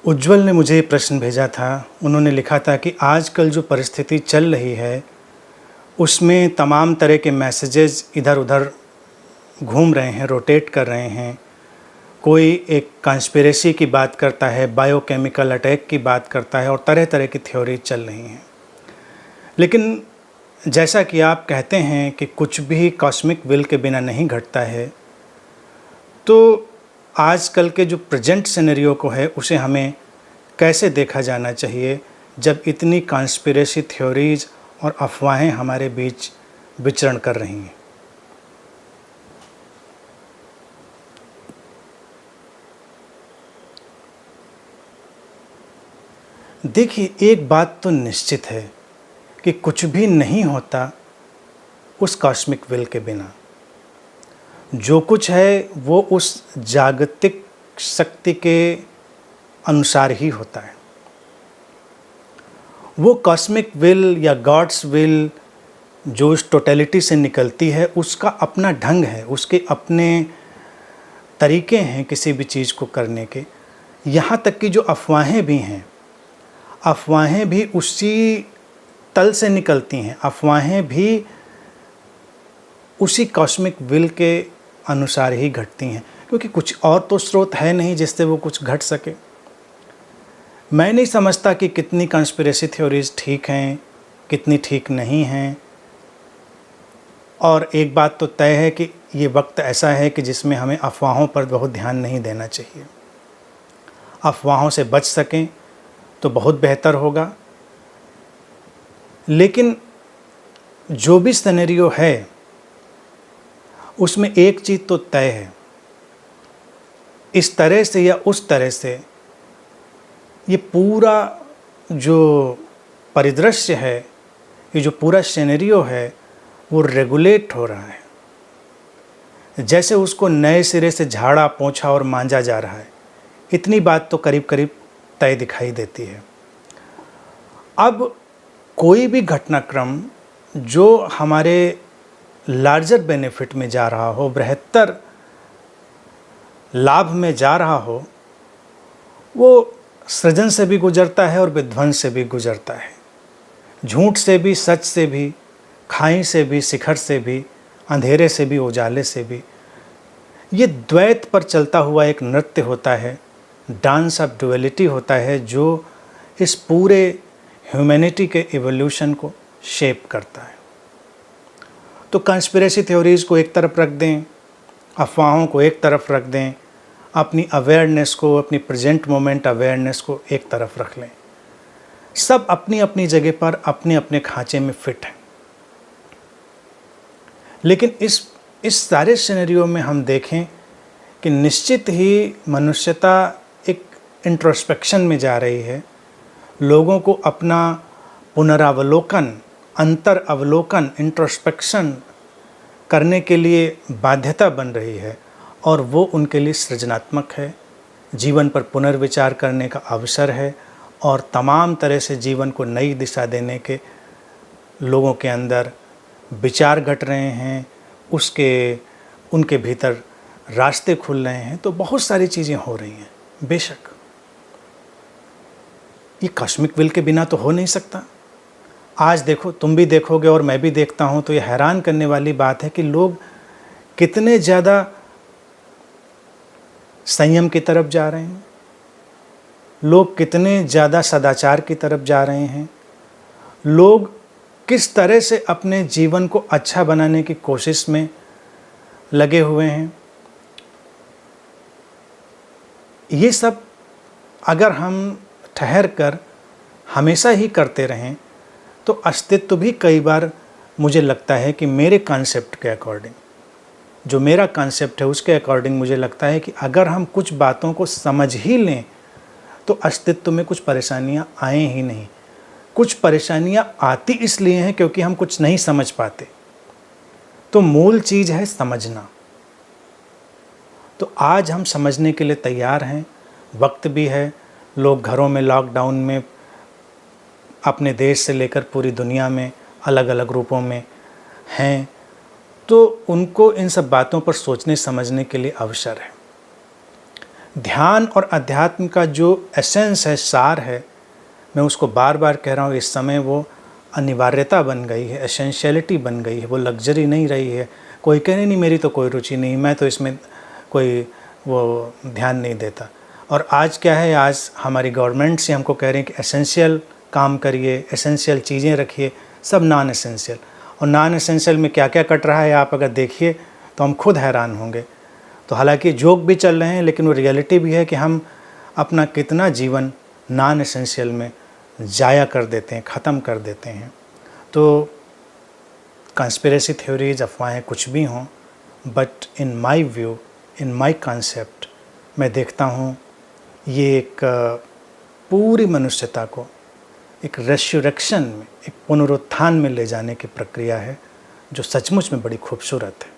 उज्ज्वल ने मुझे प्रश्न भेजा था। उन्होंने लिखा था कि आजकल जो परिस्थिति चल रही है उसमें तमाम तरह के मैसेजेस इधर उधर घूम रहे हैं, रोटेट कर रहे हैं। कोई एक कॉन्स्पिरेसी की बात करता है, बायोकेमिकल अटैक की बात करता है और तरह तरह की थ्योरी चल रही हैं। लेकिन जैसा कि आप कहते हैं कि कुछ भी कॉस्मिक विल के बिना नहीं घटता है, तो आजकल के जो प्रेजेंट सिनेरियो को है उसे हमें कैसे देखा जाना चाहिए जब इतनी कॉन्स्पिरेसी थ्योरीज और अफवाहें हमारे बीच विचरण कर रही हैं। देखिए, एक बात तो निश्चित है कि कुछ भी नहीं होता उस कॉस्मिक विल के बिना। जो कुछ है वो उस जागतिक शक्ति के अनुसार ही होता है। वो कॉस्मिक विल या गॉड्स विल जो इस टोटलिटी से निकलती है उसका अपना ढंग है, उसके अपने तरीके हैं किसी भी चीज़ को करने के। यहाँ तक कि जो अफवाहें भी हैं, अफवाहें भी उसी तल से निकलती हैं। अफवाहें भी उसी कॉस्मिक विल के अनुसार ही घटती हैं, क्योंकि कुछ और तो स्रोत है नहीं जिससे वो कुछ घट सके। मैं नहीं समझता कि कितनी कॉन्स्पिरेसी थ्योरीज ठीक हैं, कितनी ठीक नहीं हैं। और एक बात तो तय है कि ये वक्त ऐसा है कि जिसमें हमें अफवाहों पर बहुत ध्यान नहीं देना चाहिए। अफवाहों से बच सकें तो बहुत बेहतर होगा। लेकिन जो भी सिनेरियो है उसमें एक चीज़ तो तय है, इस तरह से या उस तरह से ये पूरा जो परिदृश्य है, ये जो पूरा सिनेरियो है वो रेगुलेट हो रहा है। जैसे उसको नए सिरे से झाड़ा पोंछा और मांजा जा रहा है, इतनी बात तो करीब करीब तय दिखाई देती है। अब कोई भी घटनाक्रम जो हमारे लार्जर बेनिफिट में जा रहा हो, बृहत्तर लाभ में जा रहा हो, वो सृजन से भी गुजरता है और विध्वंस से भी गुजरता है। झूठ से भी, सच से भी, खाई से भी, शिखर से भी, अंधेरे से भी, उजाले से भी। ये द्वैत पर चलता हुआ एक नृत्य होता है, डांस ऑफ डुअलिटी होता है, जो इस पूरे ह्यूमैनिटी के इवोल्यूशन को शेप करता है। तो कॉन्स्पिरेसी थ्योरीज को एक तरफ रख दें, अफवाहों को एक तरफ रख दें, अपनी अवेयरनेस को, अपनी प्रेजेंट मोमेंट अवेयरनेस को एक तरफ रख लें। सब अपनी अपनी जगह पर अपने अपने खांचे में फिट हैं। लेकिन इस सारे सिनेरियो में हम देखें कि निश्चित ही मनुष्यता एक इंट्रोस्पेक्शन में जा रही है। लोगों को अपना पुनरावलोकन, अंतर अवलोकन, इंट्रोस्पेक्शन करने के लिए बाध्यता बन रही है और वो उनके लिए सृजनात्मक है। जीवन पर पुनर्विचार करने का अवसर है और तमाम तरह से जीवन को नई दिशा देने के लोगों के अंदर विचार घट रहे हैं, उनके भीतर रास्ते खुल रहे हैं। तो बहुत सारी चीज़ें हो रही हैं। बेशक ये कॉस्मिक विल के बिना तो हो नहीं सकता। आज देखो, तुम भी देखोगे और मैं भी देखता हूँ, तो ये हैरान करने वाली बात है कि लोग कितने ज़्यादा संयम की तरफ जा रहे हैं, लोग कितने ज़्यादा सदाचार की तरफ जा रहे हैं, लोग किस तरह से अपने जीवन को अच्छा बनाने की कोशिश में लगे हुए हैं। ये सब अगर हम ठहर कर हमेशा ही करते रहें तो अस्तित्व भी कई बार मुझे लगता है कि मेरे कॉन्सेप्ट के अकॉर्डिंग, जो मेरा कॉन्सेप्ट है उसके अकॉर्डिंग मुझे लगता है कि अगर हम कुछ बातों को समझ ही लें तो अस्तित्व में कुछ परेशानियां आए ही नहीं। कुछ परेशानियां आती इसलिए हैं क्योंकि हम कुछ नहीं समझ पाते। तो मूल चीज़ है समझना। तो आज हम समझने के लिए तैयार हैं, वक्त भी है। लोग घरों में लॉकडाउन में अपने देश से लेकर पूरी दुनिया में अलग अलग रूपों में हैं, तो उनको इन सब बातों पर सोचने समझने के लिए अवसर है। ध्यान और अध्यात्म का जो एसेंस है, सार है, मैं उसको बार बार कह रहा हूँ, इस समय वो अनिवार्यता बन गई है, एसेंशियलिटी बन गई है, वो लग्जरी नहीं रही है। कोई कहे नहीं मेरी तो कोई रुचि नहीं, मैं तो इसमें कोई वो ध्यान नहीं देता। और आज क्या है, आज हमारी गवर्नमेंट से हमको कह रहे हैं कि एसेंशियल काम करिए, एसेंशियल चीज़ें रखिए, सब नॉन एसेंशियल। और नॉन एसेंशियल में क्या क्या कट रहा है आप अगर देखिए तो हम खुद हैरान होंगे। तो हालांकि जोक भी चल रहे हैं, लेकिन वो रियलिटी भी है कि हम अपना कितना जीवन नॉन एसेंशियल में ज़ाया कर देते हैं, ख़त्म कर देते हैं। तो कंस्पिरेसी थ्योरीज, अफवाहें कुछ भी हों, but in my view, in my concept, मैं देखता हूँ ये एक पूरी मनुष्यता को एक रेस्यूरेक्शन में, एक पुनरुत्थान में ले जाने की प्रक्रिया है, जो सचमुच में बड़ी खूबसूरत है।